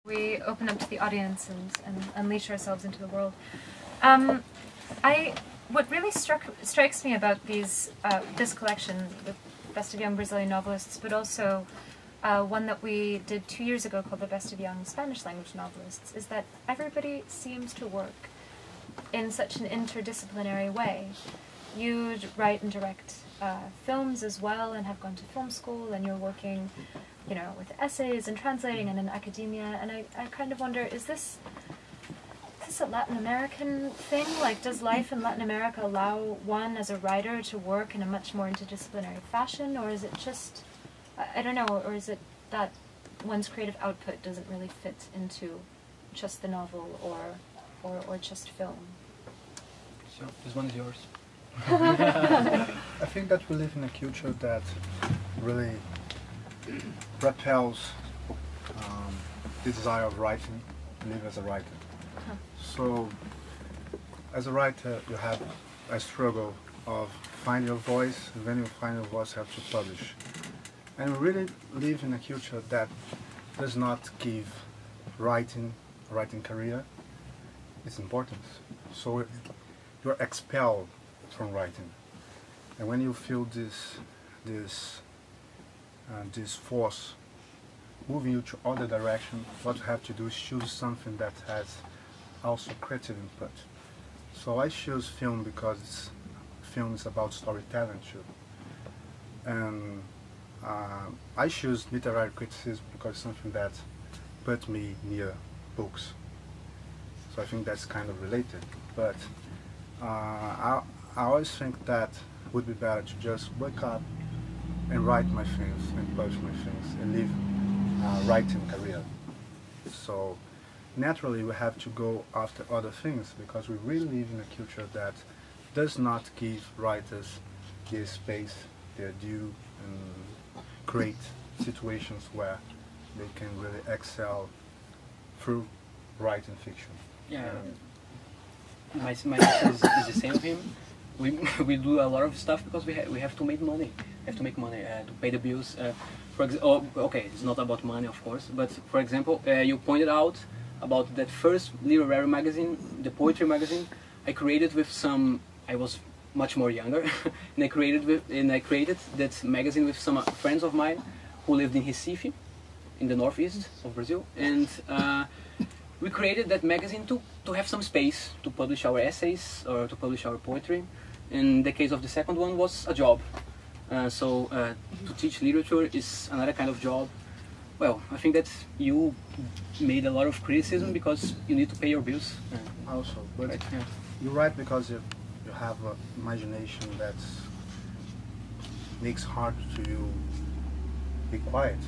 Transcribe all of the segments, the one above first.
We open up to the audience and unleash ourselves into the world. What really strikes me about this collection, the Best of Young Brazilian Novelists, but also one that we did 2 years ago called the Best of Young Spanish Language Novelists, is that everybody seems to work in such an interdisciplinary way. You write and direct films as well, and have gone to film school, and you're working, you know, with essays and translating and in academia, and I kind of wonder, is this a Latin American thing? Like, does life in Latin America allow one as a writer to work in a much more interdisciplinary fashion, or is it just, I don't know, or is it that one's creative output doesn't really fit into just the novel or just film? So, this one is yours. I think that we live in a culture that really repels the desire of writing, live as a writer. So, as a writer, you have a struggle of finding your voice, and when you find your voice, you have to publish. And we really live in a culture that does not give writing career its importance. So you're expelled from writing, and when you feel this force moving you to other direction, what you have to do is choose something that has also creative input. So I choose film because film is about storytelling too, and I choose literary criticism because it's something that put me near books. So I think that's kind of related, but I always think that it would be better to just wake up and write my things and publish my things and live a writing career. So naturally we have to go after other things because we really live in a culture that does not give writers their space, their due, and create situations where they can really excel through writing fiction. Yeah. My is the same with him. We do a lot of stuff because we have to make money. We have to make money to pay the bills. Okay, it's not about money, of course, but for example, you pointed out about that first literary magazine, the poetry magazine. I created with some. I was much more younger, and I created that magazine with some friends of mine who lived in Recife, in the northeast of Brazil, and we created that magazine to have some space to publish our essays or to publish our poetry. In the case of the second one was a job. To teach literature is another kind of job. Well, I think that you made a lot of criticism because you need to pay your bills. Also, but right, yeah. You write because you have an imagination that makes hard to you be quiet.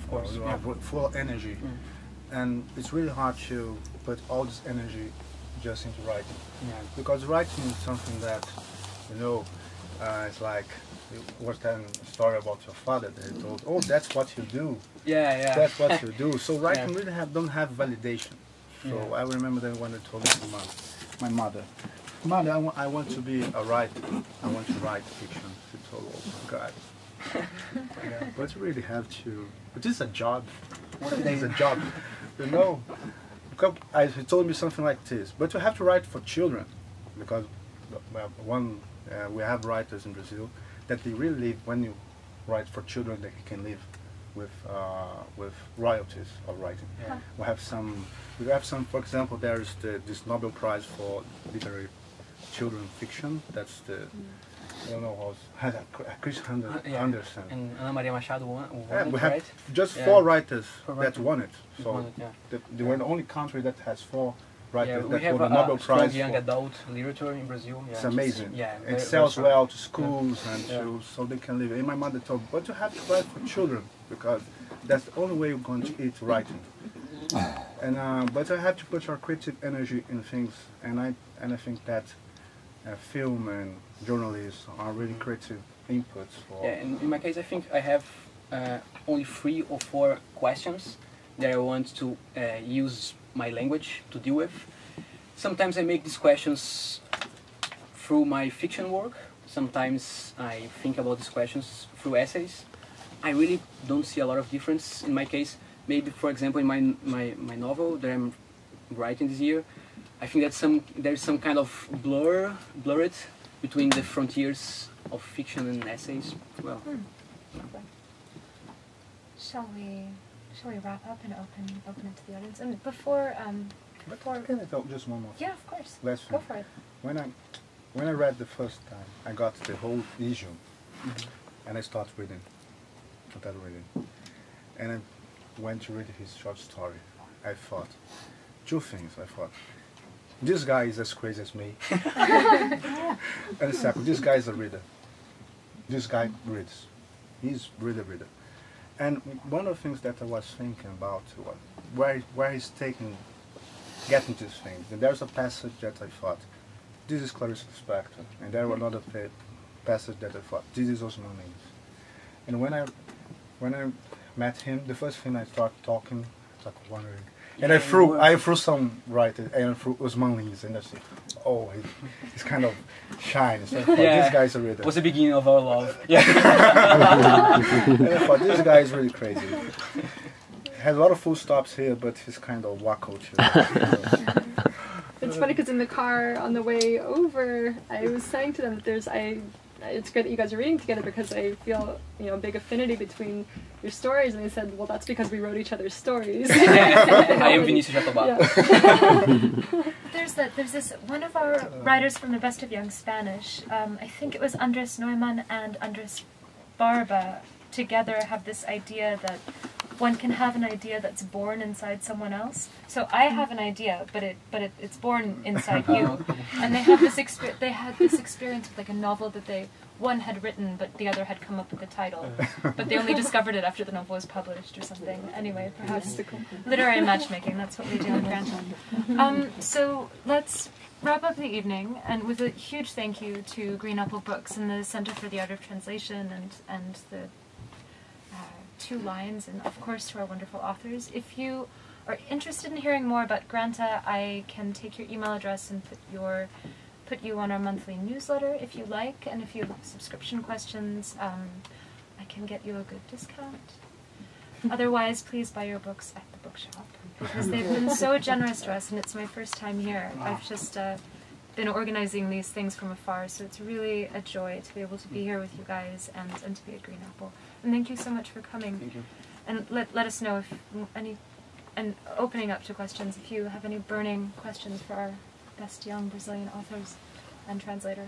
Of course, you yeah. have full of energy. And it's really hard to put all this energy just into writing. Yeah. Because writing is something that, you know, it's like you were telling a story about your father that he told, oh, that's what you do. Yeah, yeah. That's what you do. So writing Yeah. really don't have validation. So Yeah. I remember that when I told my mother, Mother, I want to be a writer. I want to write fiction. She told, oh my God. Yeah, but you really have to. But it's a job. It's a job. You know, he told me something like this. But you have to write for children, because we have writers in Brazil that they really live. When you write for children, they can live with royalties of writing. Yeah. We have some. For example, there is this Nobel Prize for literary children fiction. That's the. I don't know how Cristhiano Yeah. Anderson. And Ana Maria Machado won Yeah, it, we have right? just Yeah. 4 writers Four that writers. won it. So Won it, yeah. they were the only country that has 4 writers Yeah, we that have won the Nobel a strong Prize. young for. adult literature in Brazil. Yeah, It's amazing. Yeah, It sells very well to schools and Yeah. so they can live. And my mother told me, but you have to write for children because that's the only way you're going to eat writing. And but I have to put our creative energy in things, and I think that film and journalists are really creative inputs for. Yeah, and in my case, I think I have only 3 or 4 questions that I want to use my language to deal with. Sometimes I make these questions through my fiction work. Sometimes I think about these questions through essays. I really don't see a lot of difference in my case. maybe, for example, in my novel that I'm writing this year, I think that there's some kind of blurred between the frontiers of fiction and essays. Well, shall we wrap up and open it to the audience? And before Can I tell just one more thing? yeah, of course. Last Go thing. for it. When I read the first time, I got the whole issue, and I started reading. And I went to read his short story. I thought two things. I thought, this guy is as crazy as me. And second, this guy is a reader. This guy reads. He's really a reader. And one of the things that I was thinking about was where he's getting these things. And there's a passage that I thought, this is Clarice Lispector. And there were another passage that I thought, this is Osman Lins. And when I met him, the first thing I started talking, I started wondering. And I threw some writers, and I threw Osman Lins, and I said, oh, he's kind of shiny. So I thought, this guy's a reader. It was the beginning of our love. Yeah. And I thought, this guy is really crazy. Has a lot of full stops here, but he's kind of wacko too. It's funny because in the car on the way over, I was saying to them that it's great that you guys are reading together because I feel a big affinity between your stories, and they said, well, that's because we wrote each other's stories. I am Vinicius Jatobá. Yeah. There's this one of our writers from the Best of Young Spanish. I think it was Andres Neumann and Andres Barba together have this idea that one can have an idea that's born inside someone else. So I have an idea, but it's born inside you. And they have they had this experience with like a novel that one had written, but the other had come up with the title. But they only discovered it after the novel was published or something. Anyway, perhaps literary matchmaking, that's what we do in Granta. So let's wrap up the evening, and with a huge thank you to Green Apple Books and the Center for the Art of Translation and the Two Lines, and of course to our wonderful authors. If you are interested in hearing more about Granta, I can take your email address and put you on our monthly newsletter if you like, and if you have subscription questions, I can get you a good discount. Otherwise, please buy your books at the bookshop, because they've been so generous to us, and it's my first time here. I've just been organizing these things from afar, so it's really a joy to be able to be here with you guys and to be at Green Apple. And thank you so much for coming. Thank you. And let us know if and opening up to questions, if you have any burning questions for our best young Brazilian authors and translator.